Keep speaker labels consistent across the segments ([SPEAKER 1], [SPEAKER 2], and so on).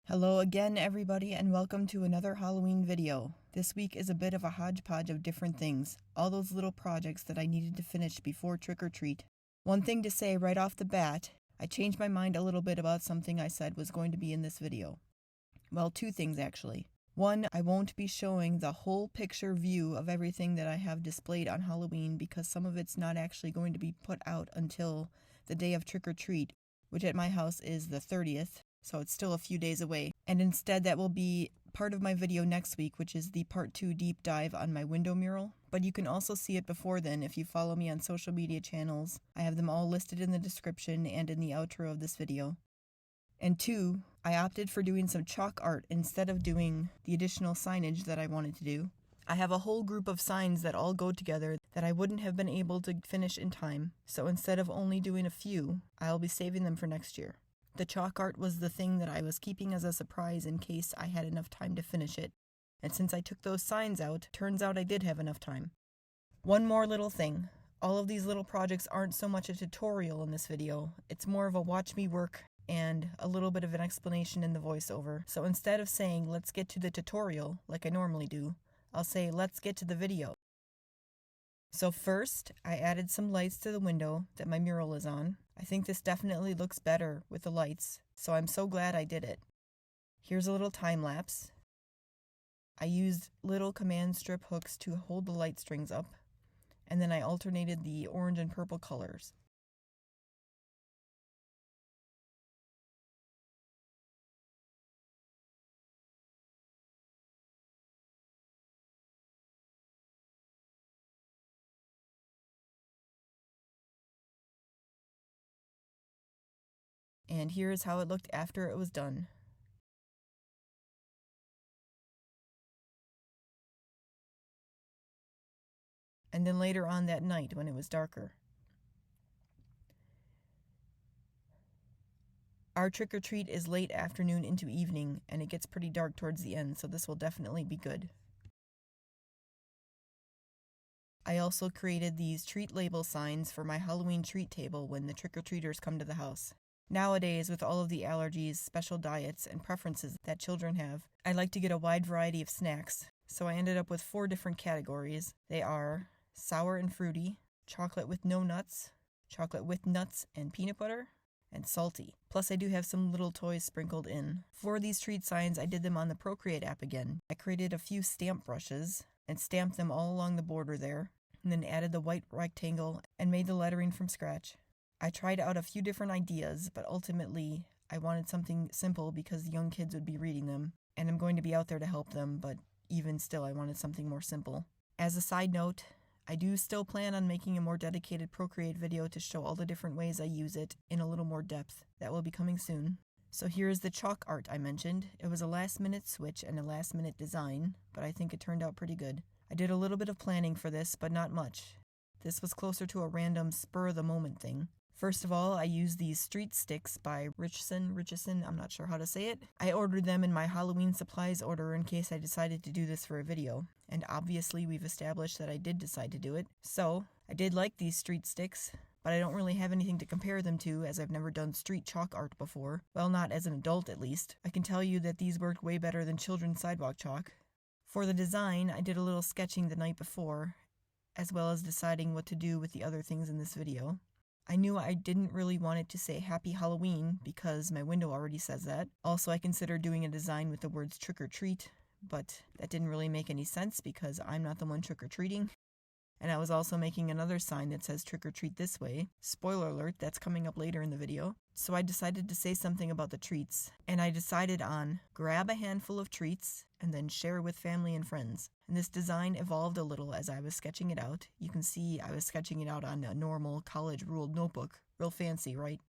[SPEAKER 1] Hello again everybody and welcome to another Halloween video. This week is a bit of a hodgepodge of different things, all those little projects that I needed to finish before trick-or-treat. One thing to say right off the bat, I changed my mind a little bit about something I said was going to be in this video. Well, two things actually. One, I won't be showing the whole picture view of everything that I have displayed on Halloween because some of it's not actually going to be put out until the day of trick-or-treat, which at my house is the 30th. So it's still a few days away. And instead that will be part of my video next week, which is the part 2 deep dive on my window mural. But you can also see it before then if you follow me on social media channels. I have them all listed in the description and in the outro of this video. And two, I opted for doing some chalk art instead of doing the additional signage that I wanted to do. I have a whole group of signs that all go together that I wouldn't have been able to finish in time. So instead of only doing a few, I'll be saving them for next year. The chalk art was the thing that I was keeping as a surprise in case I had enough time to finish it. And since I took those signs out, turns out I did have enough time. One more little thing. All of these little projects aren't so much a tutorial in this video. It's more of a watch me work and a little bit of an explanation in the voiceover. So instead of saying, let's get to the tutorial, like I normally do, I'll say, let's get to the video. So first, I added some lights to the window that my mural is on. I think this definitely looks better with the lights, so I'm so glad I did it. Here's a little time lapse. I used little command strip hooks to hold the light strings up, and then I alternated the orange and purple colors. And here is how it looked after it was done. And then later on that night when it was darker. Our trick-or-treat is late afternoon into evening, and it gets pretty dark towards the end, so this will definitely be good. I also created these treat label signs for my Halloween treat table when the trick-or-treaters come to the house. Nowadays, with all of the allergies, special diets, and preferences that children have, I like to get a wide variety of snacks, so I ended up with 4 different categories. They are sour and fruity, chocolate with no nuts, chocolate with nuts and peanut butter, and salty. Plus I do have some little toys sprinkled in. For these treat signs, I did them on the Procreate app again. I created a few stamp brushes and stamped them all along the border there, and then added the white rectangle and made the lettering from scratch. I tried out a few different ideas, but ultimately I wanted something simple because the young kids would be reading them, and I'm going to be out there to help them, but even still I wanted something more simple. As a side note, I do still plan on making a more dedicated Procreate video to show all the different ways I use it in a little more depth. That will be coming soon. So here is the chalk art I mentioned. It was a last-minute switch and a last-minute design, but I think it turned out pretty good. I did a little bit of planning for this, but not much. This was closer to a random spur-of-the-moment thing. First of all, I used these Street Stix by Richardson, I'm not sure how to say it. I ordered them in my Halloween supplies order in case I decided to do this for a video. And obviously we've established that I did decide to do it. So, I did like these Street Stix, but I don't really have anything to compare them to as I've never done street chalk art before. Well, not as an adult at least. I can tell you that these worked way better than children's sidewalk chalk. For the design, I did a little sketching the night before, as well as deciding what to do with the other things in this video. I knew I didn't really want it to say Happy Halloween because my window already says that. Also, I considered doing a design with the words trick or treat, but that didn't really make any sense because I'm not the one trick-or-treating. And I was also making another sign that says trick or treat this way. Spoiler alert, that's coming up later in the video. So I decided to say something about the treats, and I decided on grab a handful of treats and then share with family and friends. And this design evolved a little as I was sketching it out. You can see I was sketching it out on a normal college ruled notebook. Real fancy, right?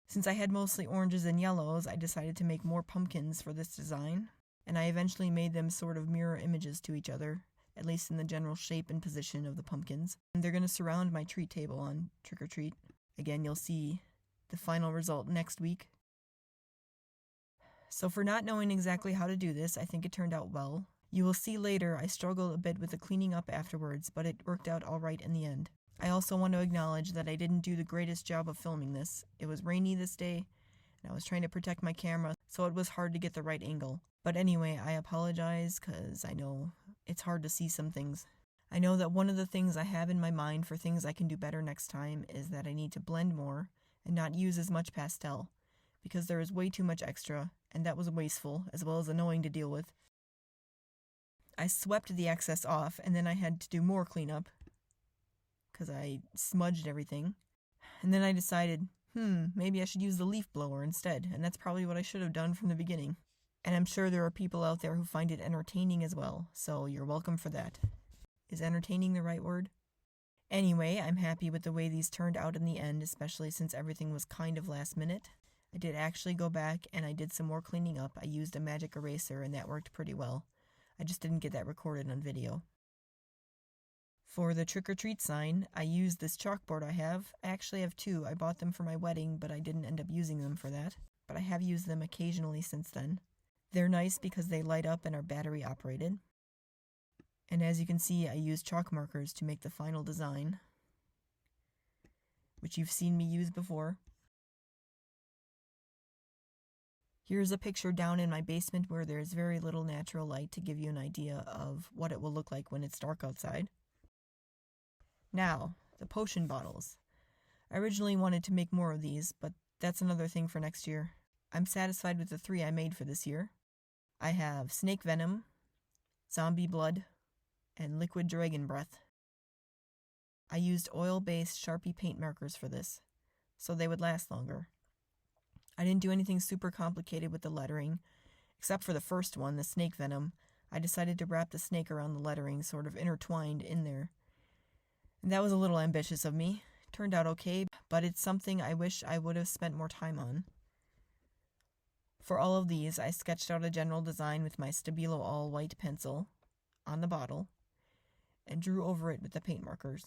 [SPEAKER 1] Since I had mostly oranges and yellows, I decided to make more pumpkins for this design, and I eventually made them sort of mirror images to each other, at least in the general shape and position of the pumpkins. And they're going to surround my treat table on Trick or Treat. Again, you'll see the final result next week. So for not knowing exactly how to do this, I think it turned out well. You will see later I struggled a bit with the cleaning up afterwards, but it worked out all right in the end. I also want to acknowledge that I didn't do the greatest job of filming this. It was rainy this day, and I was trying to protect my camera, so it was hard to get the right angle. But anyway, I apologize because I know it's hard to see some things. I know that one of the things I have in my mind for things I can do better next time is that I need to blend more and not use as much pastel, because there is way too much extra, and that was wasteful as well as annoying to deal with. I swept the excess off, and then I had to do more cleanup because I smudged everything. And then I decided, maybe I should use the leaf blower instead, and that's probably what I should have done from the beginning. And I'm sure there are people out there who find it entertaining as well, so you're welcome for that. Is entertaining the right word? Anyway, I'm happy with the way these turned out in the end, especially since everything was kind of last minute. I did actually go back and I did some more cleaning up. I used a magic eraser and that worked pretty well. I just didn't get that recorded on video. For the trick-or-treat sign, I used this chalkboard I have. I actually have two. I bought them for my wedding, but I didn't end up using them for that. But I have used them occasionally since then. They're nice because they light up and are battery operated. And as you can see, I used chalk markers to make the final design, which you've seen me use before. Here's a picture down in my basement where there's very little natural light to give you an idea of what it will look like when it's dark outside. Now, the potion bottles. I originally wanted to make more of these, but that's another thing for next year. I'm satisfied with the 3 I made for this year. I have snake venom, zombie blood, and liquid dragon breath. I used oil-based Sharpie paint markers for this, so they would last longer. I didn't do anything super complicated with the lettering, except for the first one, the snake venom. I decided to wrap the snake around the lettering, sort of intertwined in there. And that was a little ambitious of me. Turned out okay, but it's something I wish I would have spent more time on. For all of these, I sketched out a general design with my Stabilo All White Pencil on the bottle, and drew over it with the paint markers.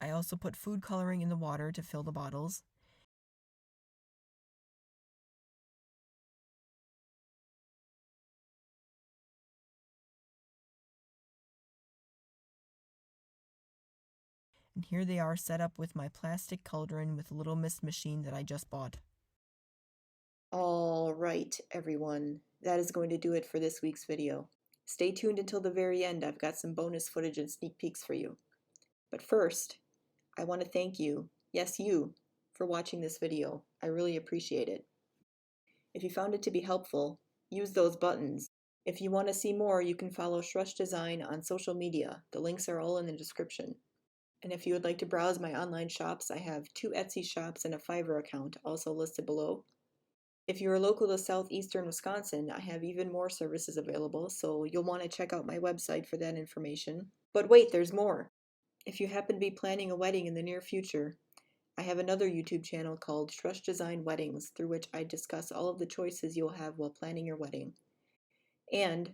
[SPEAKER 1] I also put food coloring in the water to fill the bottles. And here they are set up with my plastic cauldron with a little mist machine that I just bought. All right, everyone. That is going to do it for this week's video. Stay tuned until the very end. I've got some bonus footage and sneak peeks for you. But first, I want to thank you, yes you, for watching this video. I really appreciate it. If you found it to be helpful, use those buttons. If you want to see more, you can follow Shrush Design on social media. The links are all in the description. And if you would like to browse my online shops, I have 2 Etsy shops and a Fiverr account, also listed below. If you are local to southeastern Wisconsin, I have even more services available, so you'll want to check out my website for that information. But wait, there's more! If you happen to be planning a wedding in the near future, I have another YouTube channel called Shrush Design Weddings, through which I discuss all of the choices you'll have while planning your wedding. And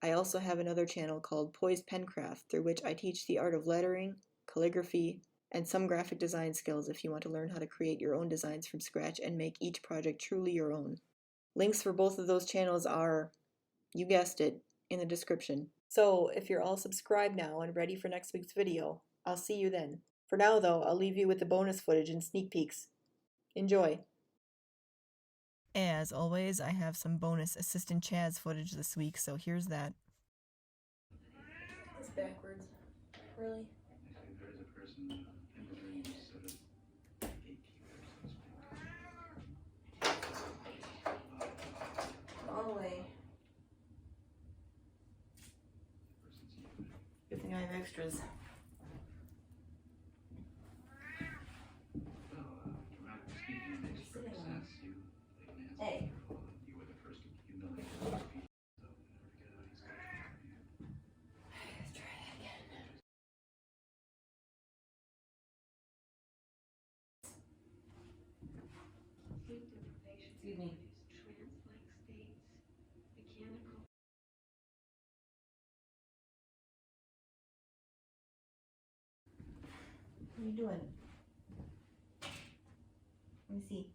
[SPEAKER 1] I also have another channel called Poised Pencraft, through which I teach the art of lettering, calligraphy, and some graphic design skills if you want to learn how to create your own designs from scratch and make each project truly your own. Links for both of those channels are, you guessed it, in the description. So if you're all subscribed now and ready for next week's video, I'll see you then. For now though, I'll leave you with the bonus footage and sneak peeks. Enjoy! As always, I have some bonus Assistant Chaz footage this week, so here's that. It's backwards. Really? All the way. Good thing I have extras. Hey. Let's try that again. Excuse me. What are you doing? Let me see.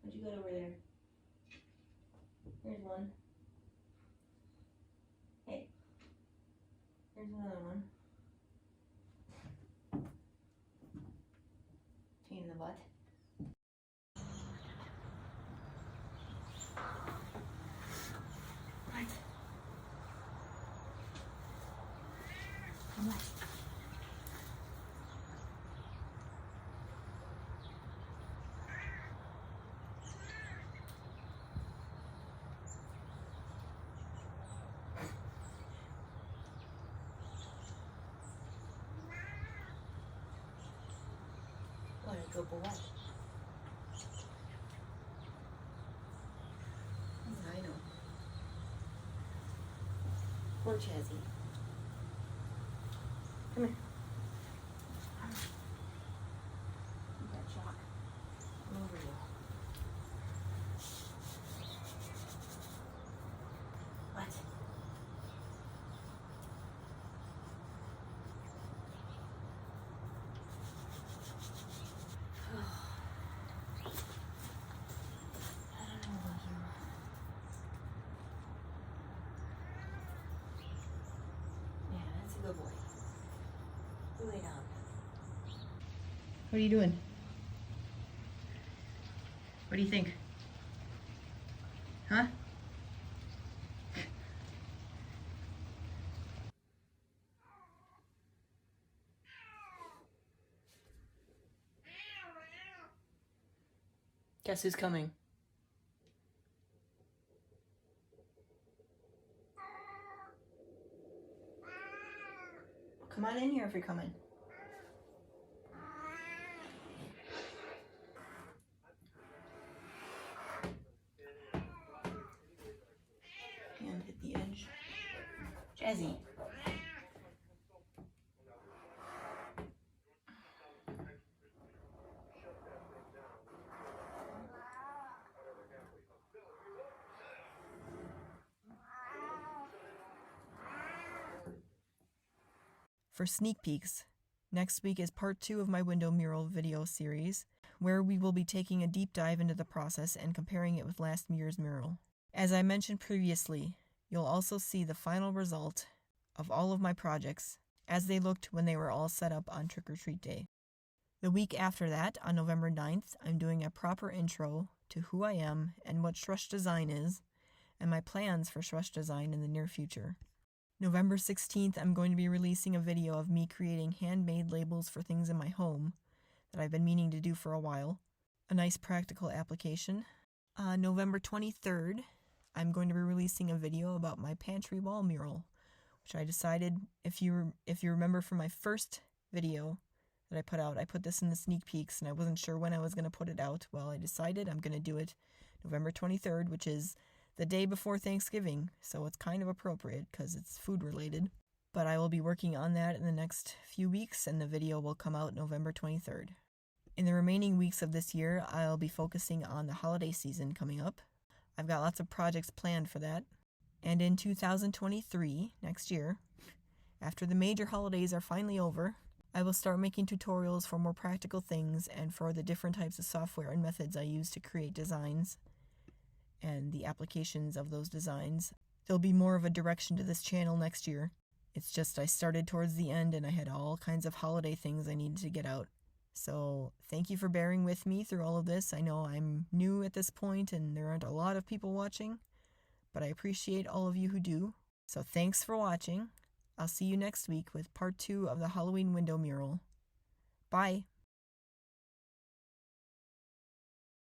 [SPEAKER 1] What you got over there? Here's one. Hey. Here's another one. Pain in the butt. Good boy. I know. Poor Chazzy. Come here. You got chalk all over you. What? Good boy. You lay down. What are you doing? What do you think? Huh? Guess who's coming? Come on in here if you're coming. Hand hit the edge. Jazzy. For sneak peeks, next week is part 2 of my window mural video series, where we will be taking a deep dive into the process and comparing it with last year's mural. As I mentioned previously, you'll also see the final result of all of my projects as they looked when they were all set up on Trick or Treat Day. The week after that, on November 9th, I'm doing a proper intro to who I am and what Shrush Design is, and my plans for Shrush Design in the near future. November 16th, I'm going to be releasing a video of me creating handmade labels for things in my home that I've been meaning to do for a while. A nice practical application. November 23rd, I'm going to be releasing a video about my pantry wall mural, which I decided, if you remember from my first video that I put out, I put this in the sneak peeks and I wasn't sure when I was going to put it out. Well, I decided I'm going to do it November 23rd, which is the day before Thanksgiving, so it's kind of appropriate because it's food related. But I will be working on that in the next few weeks, and the video will come out November 23rd. In the remaining weeks of this year, I'll be focusing on the holiday season coming up. I've got lots of projects planned for that. And in 2023, next year, after the major holidays are finally over, I will start making tutorials for more practical things and for the different types of software and methods I use to create designs and the applications of those designs. There'll be more of a direction to this channel next year. It's just I started towards the end and I had all kinds of holiday things I needed to get out. So thank you for bearing with me through all of this. I know I'm new at this point and there aren't a lot of people watching, but I appreciate all of you who do. So thanks for watching. I'll see you next week with part 2 of the Halloween window mural. Bye!